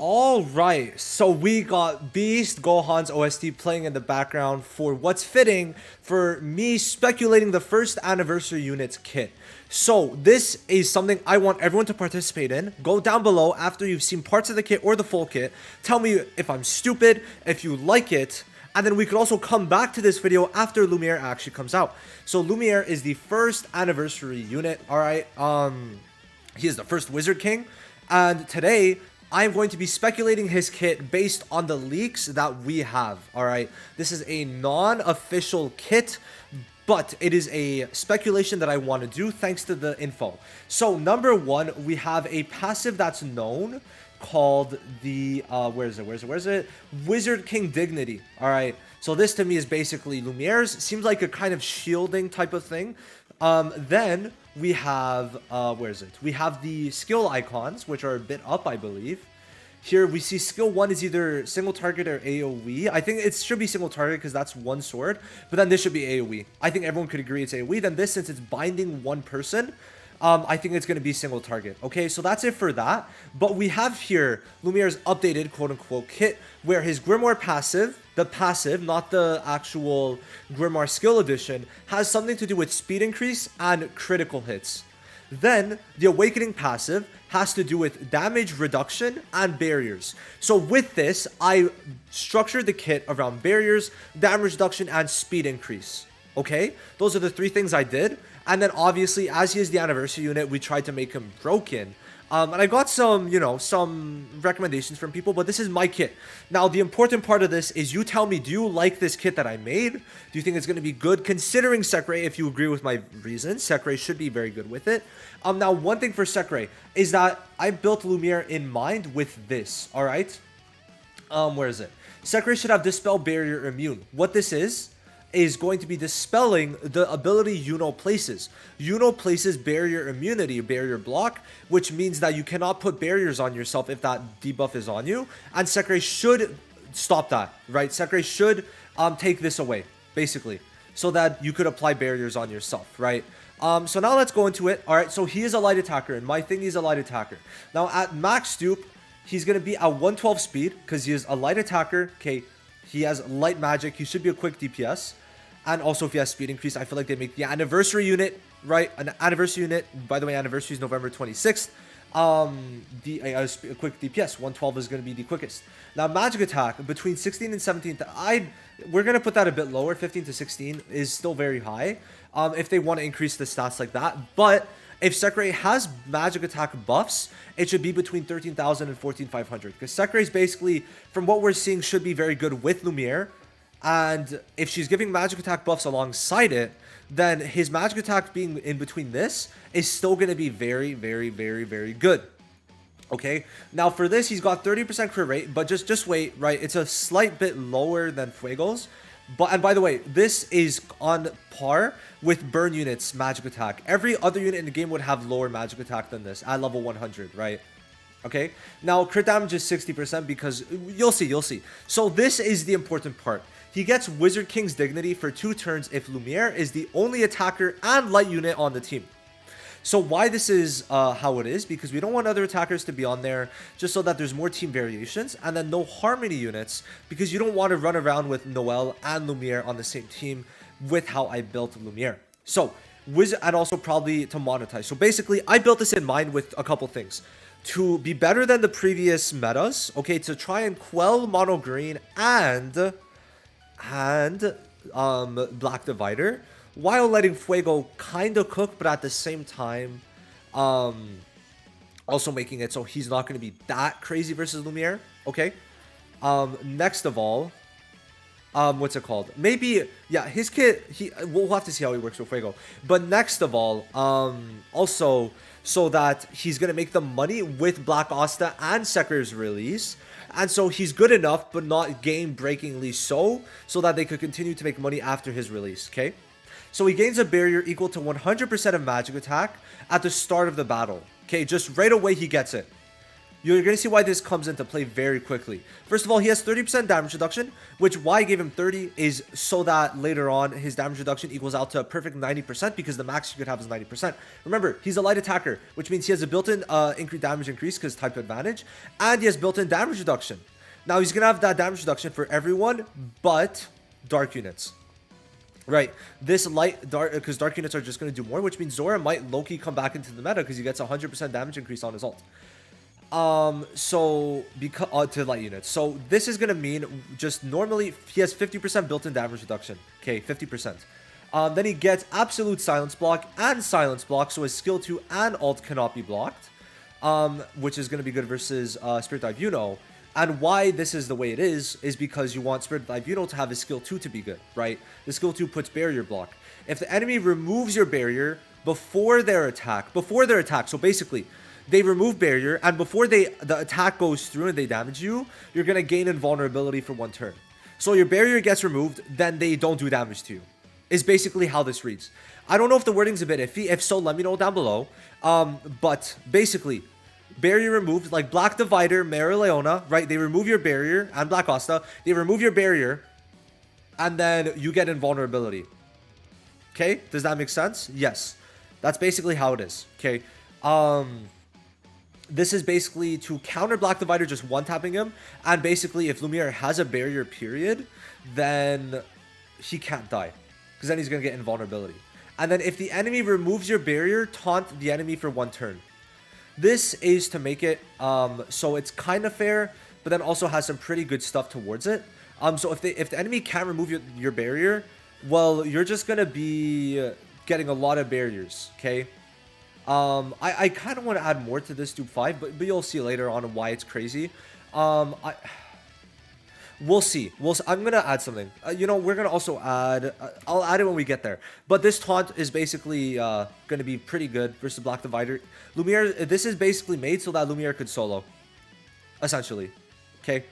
Alright, so we got Beast Gohan's OST playing in the background for what's fitting for me speculating the first anniversary units kit. So this is something I want everyone to participate in. Go down below after you've seen parts of the kit or the full kit. Tell me if I'm stupid, if you like it, and then we could also come back to this video after Lumiere actually comes out. So Lumiere is the first anniversary unit, alright? He is the first Wizard King, and today I'm going to be speculating his kit based on the leaks that we have, alright? This is a non-official kit, but it is a speculation that I want to do thanks to the info. So, number one, we have a passive that's known called the, where is it? Wizard King Dignity, alright? So this to me is basically Lumiere's. Seems like a kind of shielding type of thing. Then we have, we have the skill icons, which are a bit up, I believe. Here we see skill 1 is either single target or AoE. I think it should be single target because that's one sword, but then this should be AoE. I think everyone could agree it's AoE. Then this, since it's binding one person, I think it's going to be single target. Okay, so that's it for that. But we have here Lumiere's updated quote-unquote kit, where his Grimoire passive, the passive, not the actual Grimoire skill edition, has something to do with speed increase and critical hits. Then, the Awakening passive has to do with damage reduction and barriers. So with this, I structured the kit around barriers, damage reduction, and speed increase. Okay? Those are the three things I did. And then obviously, as he is the anniversary unit, we tried to make him broken. And I got some, some recommendations from people, but this is my kit. Now, the important part of this is you tell me, do you like this kit that I made? Do you think it's going to be good? Considering Sekre, if you agree with my reasons, Sekre should be very good with it. Now, one thing for Sekre is that I built Lumiere in mind with this, all right? Where is it? Sekre should have Dispel Barrier Immune. What this is going to be dispelling the ability Yuno places. Yuno places barrier immunity, barrier block, which means that you cannot put barriers on yourself if that debuff is on you. And Sekre should stop that, right? Sekre should take this away, basically, so that you could apply barriers on yourself, right? So now let's go into it. All right, so he is a light attacker, and my thing is a light attacker. Now at max dupe, he's going to be at 112 speed because he is a light attacker. Okay, he has light magic. He should be a quick DPS. And also, if he has speed increase, I feel like they make the anniversary unit, right? An anniversary unit. By the way, anniversary is November 26th. A quick DPS. 112 is going to be the quickest. Now, magic attack between 16 and 17. We're going to put that a bit lower. 15 to 16 is still very high. If they want to increase the stats like that. But if Sekre has magic attack buffs, it should be between 13,000 and 14,500. Because Sekre is basically, from what we're seeing, should be very good with Lumiere. And if she's giving magic attack buffs alongside it, then his magic attack being in between this is still going to be very, very, very, very good. Okay, now for this, he's got 30% crit rate, but just wait, right? It's a slight bit lower than Fuego's. And by the way, this is on par with burn units magic attack. Every other unit in the game would have lower magic attack than this at level 100, right? Okay, now crit damage is 60% because you'll see. So this is the important part. He gets Wizard King's Dignity for 2 turns if Lumiere is the only attacker and light unit on the team. So why this is how it is, because we don't want other attackers to be on there, just so that there's more team variations, and then no Harmony units, because you don't want to run around with Noelle and Lumiere on the same team with how I built Lumiere. So, and also probably to monetize. So basically, I built this in mind with a couple things. To be better than the previous metas, okay, to try and quell Mono Green and Black Divider, while letting Fuego kind of cook, but at the same time, also making it so he's not going to be that crazy versus Lumiere, okay? Next of all, what's it called? Maybe, yeah, his kit, we'll have to see how he works with Fuego. But next of all, also, so that he's going to make the money with Black Asta and Sekre's release. And so he's good enough, but not game-breakingly so that they could continue to make money after his release, okay? So he gains a barrier equal to 100% of magic attack at the start of the battle. Okay, just right away he gets it. You're going to see why this comes into play very quickly. First of all, he has 30% damage reduction, which why I gave him 30 is so that later on his damage reduction equals out to a perfect 90% because the max you could have is 90%. Remember, he's a light attacker, which means he has a built-in damage increase because type advantage, and he has built-in damage reduction. Now, he's going to have that damage reduction for everyone but dark units. Right, this because dark units are just going to do more, which means Zora might low-key come back into the meta because he gets 100% damage increase on his ult. So because to light units, so this is gonna mean just normally he has 50% built-in damage reduction. Okay, 50%. Then he gets absolute silence block and silence block, so his skill 2 and ult cannot be blocked, which is gonna be good versus Spirit Dive Uno. And why this is the way it is because you want Spirit Dive Uno to have his skill 2 to be good, right? The skill 2 puts barrier block. If the enemy removes your barrier before their attack, so basically they remove barrier, and before the attack goes through and they damage you, you're gonna gain invulnerability for 1 turn. So your barrier gets removed, then they don't do damage to you. Is basically how this reads. I don't know if the wording's a bit iffy. If so, let me know down below. But basically, barrier removed, like Black Divider, Mara Leona, right? They remove your barrier, and Black Asta. They remove your barrier, and then you get invulnerability. Okay? Does that make sense? Yes. That's basically how it is. Okay? This is basically to counter Black Divider, just one-tapping him. And basically, if Lumiere has a barrier period, then he can't die. Because then he's going to get invulnerability. And then if the enemy removes your barrier, taunt the enemy for 1 turn. This is to make it so it's kind of fair, but then also has some pretty good stuff towards it. So if the enemy can't remove your barrier, well, you're just going to be getting a lot of barriers, okay? I kind of want to add more to this dupe 5, but you'll see later on why it's crazy. We'll see. I'm going to add something. You know, we're going to also add... I'll add it when we get there. But this taunt is basically going to be pretty good versus Black Divider. Lumiere, this is basically made so that Lumiere could solo. Essentially. Okay?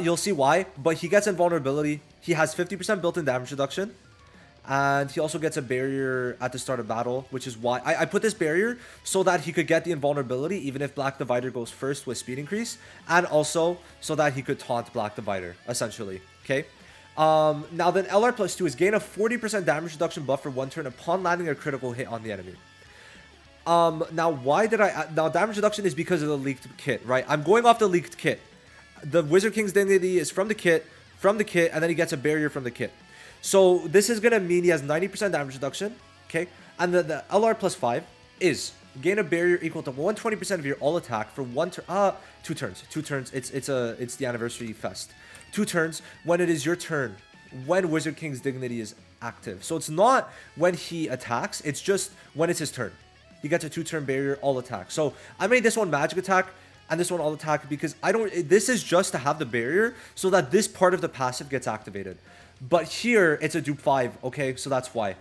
You'll see why. But he gets invulnerability. He has 50% built-in damage reduction. And he also gets a barrier at the start of battle, which is why I put this barrier so that he could get the invulnerability even if Black Divider goes first with speed increase, and also so that he could taunt Black Divider, essentially. Okay. Now then LR plus 2 is gain a 40% damage reduction buff for 1 turn upon landing a critical hit on the enemy. Now why did now damage reduction is because of the leaked kit, right? I'm going off the leaked kit. The Wizard King's Dignity is from the kit, and then he gets a barrier from the kit. So this is going to mean he has 90% damage reduction, okay? And the LR plus 5 is gain a barrier equal to 120% of your all attack for 2 turns. 2 turns. It's the anniversary fest. 2 turns when it is your turn, when Wizard King's Dignity is active. So it's not when he attacks, it's just when it's his turn. He gets a 2-turn barrier all attack. So I made this one magic attack and this one all attack because this is just to have the barrier so that this part of the passive gets activated. But here, it's a dupe 5, okay? So that's why.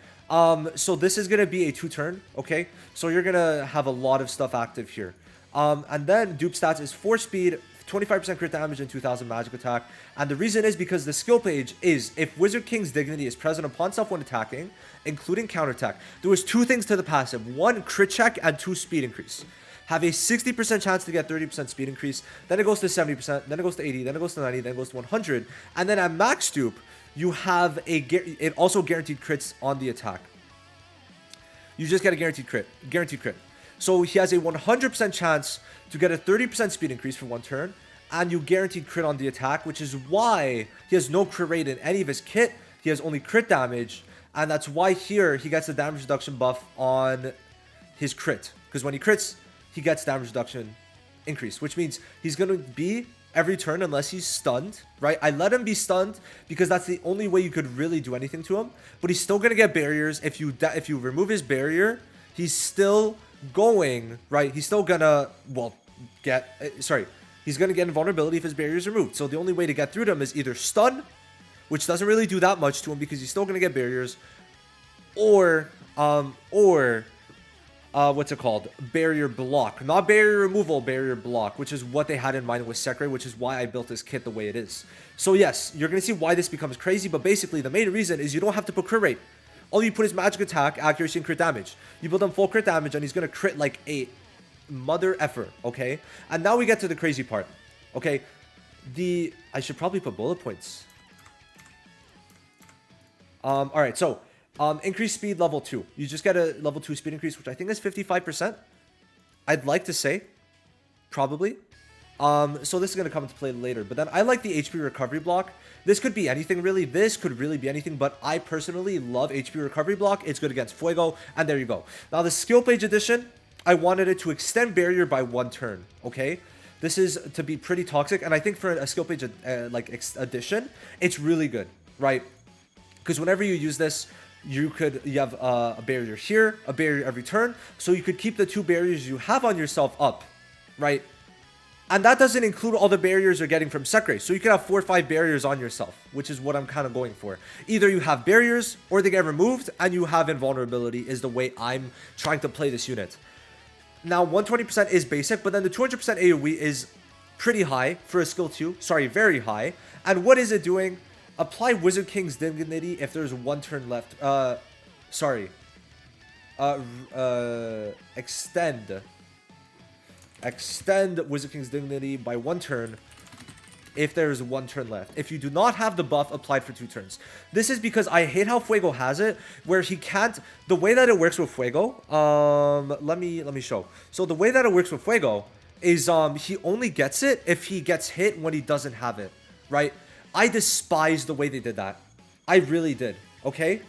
So this is going to be a 2-turn, okay? So you're going to have a lot of stuff active here. And then dupe stats is 4 speed, 25% crit damage, and 2000 magic attack. And the reason is because the skill page is, if Wizard King's Dignity is present upon self when attacking, including counterattack, there was 2 things to the passive. 1, crit check, and 2, speed increase. Have a 60% chance to get 30% speed increase. Then it goes to 70%, then it goes to 80, then it goes to 90, then it goes to 100. And then at max dupe, you have it also guaranteed crits on the attack. You just get a guaranteed crit. So he has a 100% chance to get a 30% speed increase for 1 turn, and you guaranteed crit on the attack, which is why he has no crit rate in any of his kit. He has only crit damage, and that's why here he gets the damage reduction buff on his crit. Because when he crits, he gets damage reduction increase, which means he's going to be every turn unless he's stunned, right? I let him be stunned because that's the only way you could really do anything to him. But he's still going to get barriers. If you remove his barrier, he's still going, right? He's still going to, well, he's going to get invulnerability if his barrier is removed. So the only way to get through to him is either stun, which doesn't really do that much to him because he's still going to get barriers, or what's it called? Barrier block. Not barrier removal, barrier block, which is what they had in mind with Sekre, which is why I built this kit the way it is. So yes, you're going to see why this becomes crazy, but basically the main reason is you don't have to put crit rate. All you put is magic attack, accuracy, and crit damage. You build him full crit damage, and he's going to crit like mother effer, okay? And now we get to the crazy part, okay? I should probably put bullet points. All right, so increase speed level 2. You just get a level 2 speed increase, which I think is 55%. I'd like to say, probably. So this is going to come into play later. But then I like the HP recovery block. This could be anything, really. This could really be anything. But I personally love HP recovery block. It's good against Fuego. And there you go. Now, the skill page edition, I wanted it to extend barrier by 1 turn. Okay? This is to be pretty toxic. And I think for a skill page addition, it's really good. Right? Because whenever you use this, you have a barrier here, a barrier every turn. So you could keep the 2 barriers you have on yourself up. Right? And that doesn't include all the barriers you're getting from Sekre. So you can have 4 or 5 barriers on yourself, which is what I'm kind of going for. Either you have barriers or they get removed and you have invulnerability is the way I'm trying to play this unit. Now, 120% is basic, but then the 200% AoE is pretty high for a skill 2. Sorry, very high. And what is it doing? Apply Wizard King's Dignity if there's 1 turn left. Extend Wizard King's Dignity by 1 turn if there's 1 turn left. If you do not have the buff applied for 2 turns. This is because I hate how Fuego has it, where he can't... The way that it works with Fuego... Let me show. So the way that it works with Fuego is he only gets it if he gets hit when he doesn't have it. Right? I despise the way they did that. I really did. Okay?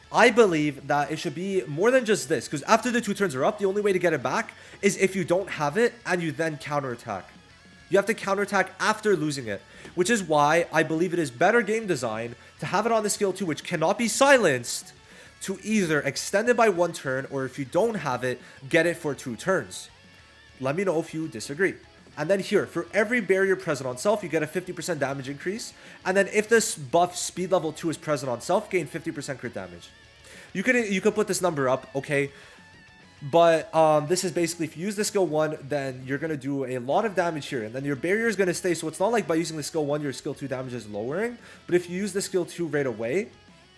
I believe that it should be more than just this, because after the 2 turns are up, the only way to get it back is if you don't have it and you then counterattack. You have to counterattack after losing it, which is why I believe it is better game design to have it on the skill 2, which cannot be silenced, to either extend it by 1 turn, or if you don't have it, get it for 2 turns. Let me know if you disagree. And then here, for every barrier present on self, you get a 50% damage increase. And then if this buff speed level 2 is present on self, gain 50% crit damage. You could put this number up, okay? But this is basically, if you use the skill 1, then you're going to do a lot of damage here. And then your barrier is going to stay. So it's not like by using the skill 1, your skill 2 damage is lowering. But if you use the skill 2 right away,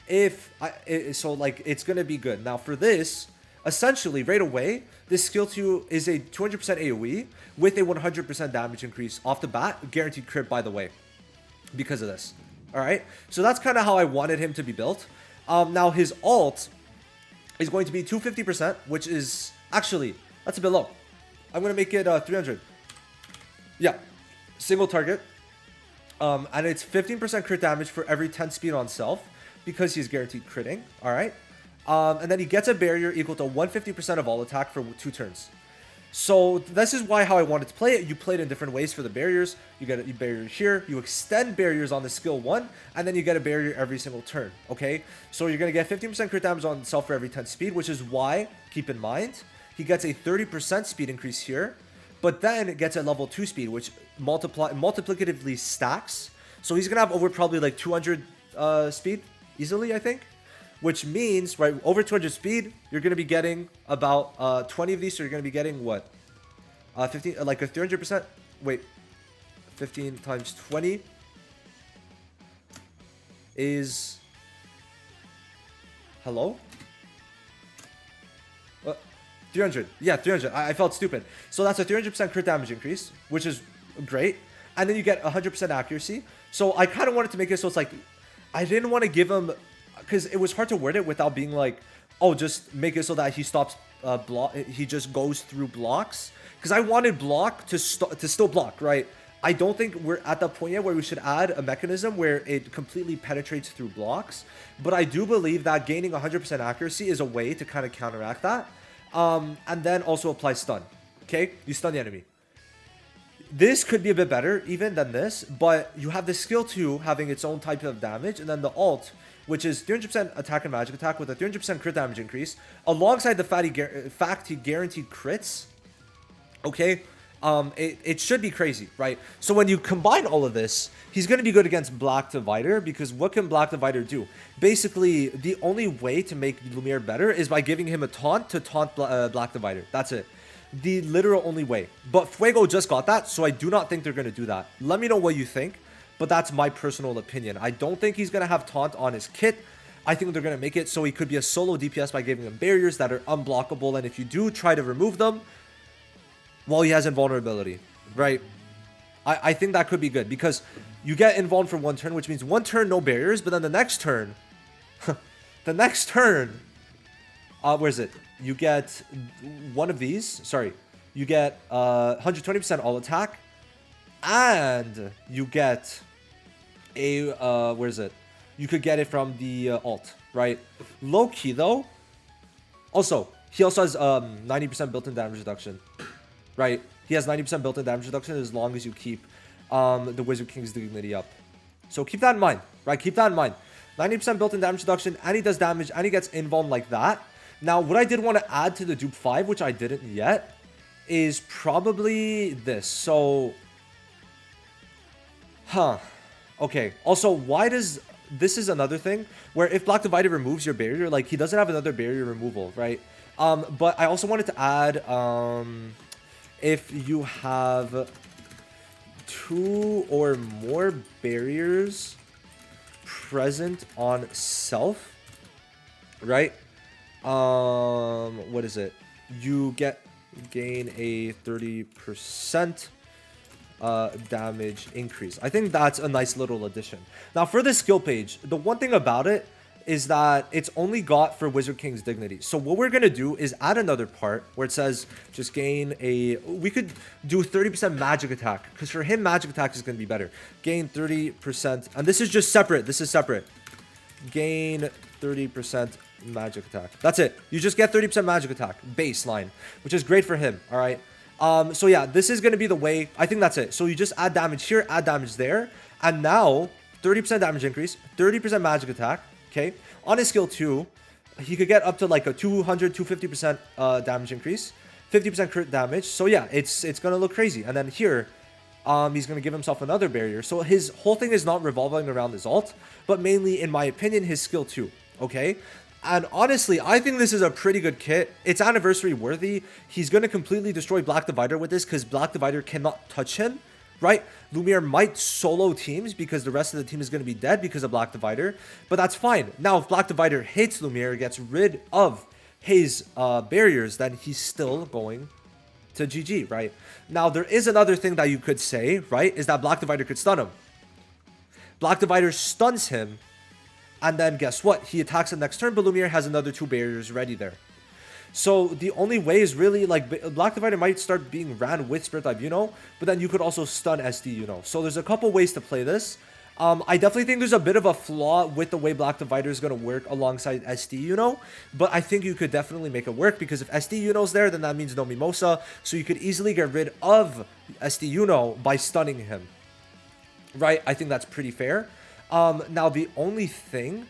it's going to be good. Now for this... Essentially, right away, this skill 2 is a 200% AoE with a 100% damage increase off the bat. Guaranteed crit, by the way, because of this. Alright? So that's kind of how I wanted him to be built. Now, his ult is going to be 250%, which is... Actually, that's a bit low. I'm going to make it 300. Yeah. Single target. And it's 15% crit damage for every 10 speed on self, because he's guaranteed critting. Alright? And then he gets a barrier equal to 150% of all attack for 2 turns. So this is how I wanted to play it. You play it in different ways for the barriers. You get a barrier here. You extend barriers on the skill 1. And then you get a barrier every single turn. Okay? So you're going to get 15% crit damage on self for every 10 speed. Which is why, keep in mind, he gets a 30% speed increase here. But then it gets a level 2 speed, which multiplicatively stacks. So he's going to have over probably like 200 speed easily, I think. Which means, right, over 200 speed, you're going to be getting about 20 of these. So you're going to be getting what? 15, like a 300%? Wait, 15 times 20 is... Hello? 300. Yeah, 300. I felt stupid. So that's a 300% crit damage increase, which is great. And then you get 100% accuracy. So I kind of wanted to make it so it's like... I didn't want to give him... Because it was hard to word it without being like, oh, just make it so that he stops he just goes through blocks. Because I wanted block to still block, right? I don't think we're at that point yet where we should add a mechanism where it completely penetrates through blocks. But I do believe that gaining 100% accuracy is a way to kind of counteract that. And then also apply stun. Okay? You stun the enemy. This could be a bit better even than this, but you have the skill 2 having its own type of damage, and then the ult, which is 300% attack and magic attack with a 300% crit damage increase, alongside the fact he guaranteed crits. Okay, it should be crazy, right? So when you combine all of this, he's going to be good against Black Divider, because what can Black Divider do? Basically, the only way to make Lumiere better is by giving him a taunt to taunt Black Divider. That's it. The literal only way. But Fuego just got that, so I do not think they're going to do that. Let me know what you think, but that's my personal opinion. I don't think he's going to have taunt on his kit. I think they're going to make it so he could be a solo DPS by giving him barriers that are unblockable, and if you do try to remove them, while he has invulnerability, right? I think that could be good because you get invuln for 1 turn, which means 1 turn no barriers, but then the next turn, where is it? You get one of these. Sorry, you get 120% all attack, and you get a where is it? You could get it from the alt, right? Low key though. Also, he also has 90% built-in damage reduction, right? He has 90% built-in damage reduction as long as you keep the Wizard King's dignity up. So keep that in mind, right? Keep that in mind. 90% built-in damage reduction, and he does damage, and he gets invuln like that. Now, what I did want to add to the dupe 5, which I didn't yet, is probably this. So, okay. Also, why does... This is another thing, where if Black Divider removes your barrier, like, he doesn't have another barrier removal, right? But I also wanted to add, if you have 2 or more barriers present on self, right? What is it? You gain a 30% damage increase. I think that's a nice little addition. Now for the skill page, the one thing about it is that it's only got for Wizard King's dignity. So what we're gonna do is add another part where it says just gain a... We could do 30% magic attack, because for him magic attack is gonna be better. Gain 30%, and this is just separate. This is separate. Gain 30% magic attack. That's it. You just get 30% magic attack baseline, which is great for him. All right. So yeah, this is gonna be the way. I think that's it. So you just add damage here, add damage there, and now 30% damage increase, 30% magic attack. Okay, on his skill 2, he could get up to like a 250% damage increase, 50% crit damage. So yeah, it's gonna look crazy. And then here, he's gonna give himself another barrier. So his whole thing is not revolving around his ult, but mainly, in my opinion, his skill 2. Okay, and honestly, I think this is a pretty good kit. It's anniversary worthy. He's gonna completely destroy Black Divider with this because Black Divider cannot touch him. Right? Lumiere might solo teams because the rest of the team is going to be dead because of Black Divider. But that's fine. Now, if Black Divider hits Lumiere, gets rid of his barriers, then he's still going to GG, right? Now, there is another thing that you could say, right? Is that Black Divider could stun him. Black Divider stuns him. And then guess what? He attacks the next turn, but Lumiere has another 2 barriers ready there. So the only way is really like Black Divider might start being ran with Spirit Type Uno, but then you could also stun SD Uno. So there's a couple ways to play this. I definitely think there's a bit of a flaw with the way Black Divider is going to work alongside SD Uno, but I think you could definitely make it work because if SD Uno's there, then that means no Mimosa, so you could easily get rid of SD Uno by stunning him. Right? I think that's pretty fair. Now the only thing...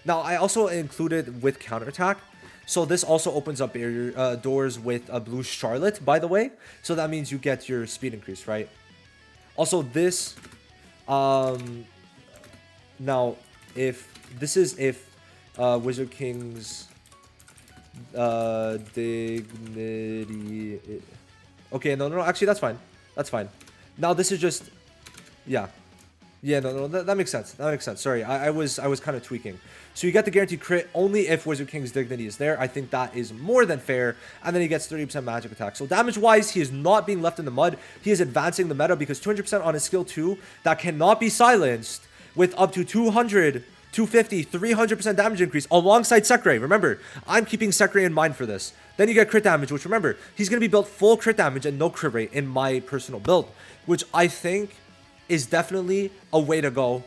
Now I also included with counterattack. So this also opens up barrier doors with a blue Charlotte, by the way. So that means you get your speed increase, right? Also this, now if this is if Wizard King's dignity. Okay, no, actually that's fine. That's fine. Now this is just, yeah. Yeah, no, that makes sense. That makes sense. Sorry, I was kind of tweaking. So you get the guaranteed crit only if Wizard King's dignity is there. I think that is more than fair. And then he gets 30% magic attack. So damage-wise, he is not being left in the mud. He is advancing the meta because 200% on his skill 2 that cannot be silenced with up to 200, 250, 300% damage increase alongside Sekre. Remember, I'm keeping Sekre in mind for this. Then you get crit damage, which remember, he's going to be built full crit damage and no crit rate in my personal build, which I think is definitely a way to go.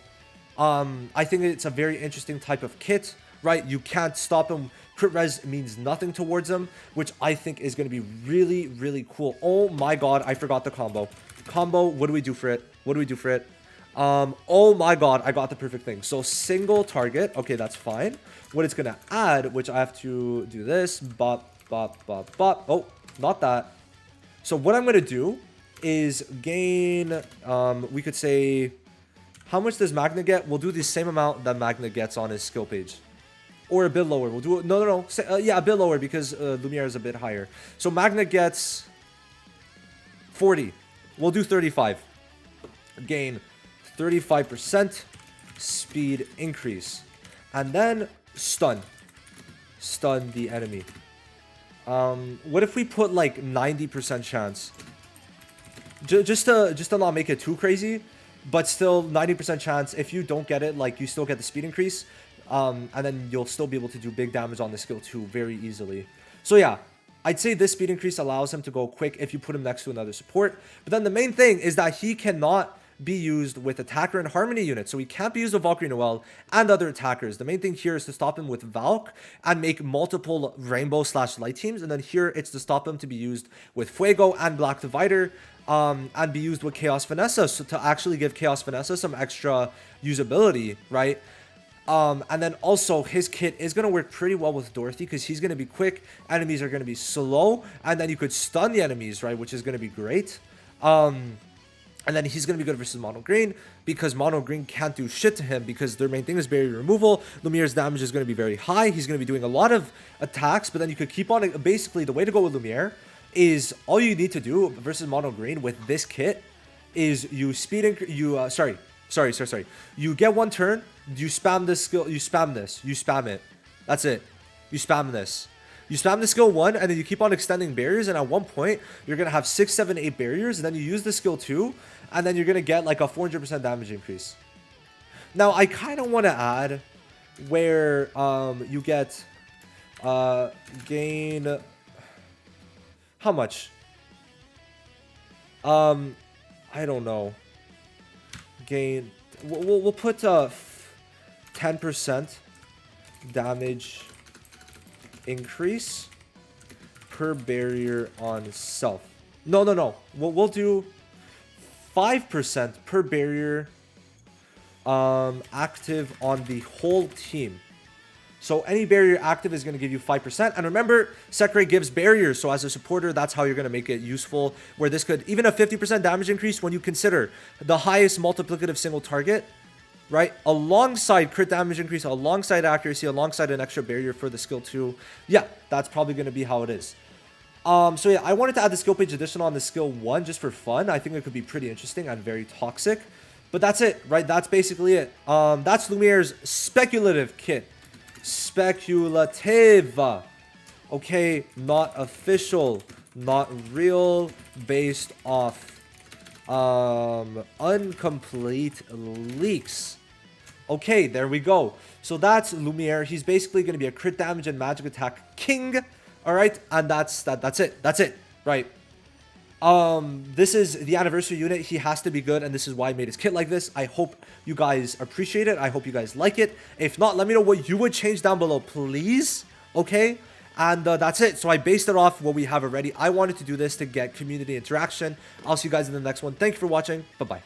I think it's a very interesting type of kit, right? You can't stop him. Crit res means nothing towards him, which I think is going to be really, really cool. Oh my god, I forgot the combo. What do we do for it? What do we do for it? Oh my god, I got the perfect thing. So single target. Okay, that's fine. What it's going to add, which I have to do this. Bop, bop, bop, bop. Oh, not that. So what I'm going to do is gain, we could say, how much does Magna get? We'll do the same amount that Magna gets on his skill page. Or a bit lower. We'll do it, no. Yeah, a bit lower because Lumiere is a bit higher. So Magna gets 40. We'll do 35. Gain 35% speed increase. And then stun. Stun the enemy. What if we put like 90% chance? Just to not make it too crazy, but still 90% chance. If you don't get it, like you still get the speed increase, and then you'll still be able to do big damage on the skill 2 very easily. So yeah, I'd say this speed increase allows him to go quick if you put him next to another support. But then the main thing is that he cannot be used with attacker and harmony units, so he can't be used with Valkyrie Noelle and other attackers. The main thing here is to stop him with Valk and make multiple rainbow / light teams, and then here it's to stop him to be used with Fuego and Black Divider, and be used with Chaos Vanessa, so to actually give Chaos Vanessa some extra usability, right? And then also his kit is going to work pretty well with Dorothy because he's going to be quick, enemies are going to be slow, and then you could stun the enemies, right, which is going to be great. And then he's going to be good versus Mono Green because Mono Green can't do shit to him because their main thing is barrier removal. Lumiere's damage is going to be very high. He's going to be doing a lot of attacks, but then you could keep on... Basically, the way to go with Lumiere is all you need to do versus Mono Green with this kit is you speed... Sorry. You get one turn, you spam this skill... You spam this. You spam it. That's it. You spam this. You spam the skill 1, and then you keep on extending barriers, and at one point, you're going to have 6, 7, 8 barriers, and then you use the skill 2, and then you're going to get like a 400% damage increase. Now, I kind of want to add where you get gain... How much? I don't know. Gain... We'll put 10% damage increase per barrier on self. No. We'll do 5% per barrier active on the whole team. So any barrier active is going to give you 5%. And remember, Sekre gives barriers. So as a supporter, that's how you're going to make it useful. Where this could, even a 50% damage increase when you consider the highest multiplicative single target, right? Alongside crit damage increase, alongside accuracy, alongside an extra barrier for the skill 2. Yeah, that's probably going to be how it is. So yeah, I wanted to add the skill page additional on the skill 1 just for fun. I think it could be pretty interesting and very toxic. But that's it, right? That's basically it. That's Lumiere's speculative kit. Speculative. Okay, not official, not real, based off incomplete leaks. Okay, there we go. So that's Lumiere. He's basically going to be a crit damage and magic attack king. All right, and that's it, right? This is the anniversary unit. He has to be good, and this is why I made his kit like this. I hope you guys appreciate it. I hope you guys like it. If not, let me know what you would change down below, please. Okay, and that's it. So I based it off what we have already. I wanted to do this to get community interaction. I'll see you guys in the next one. Thank you for watching. Bye-bye.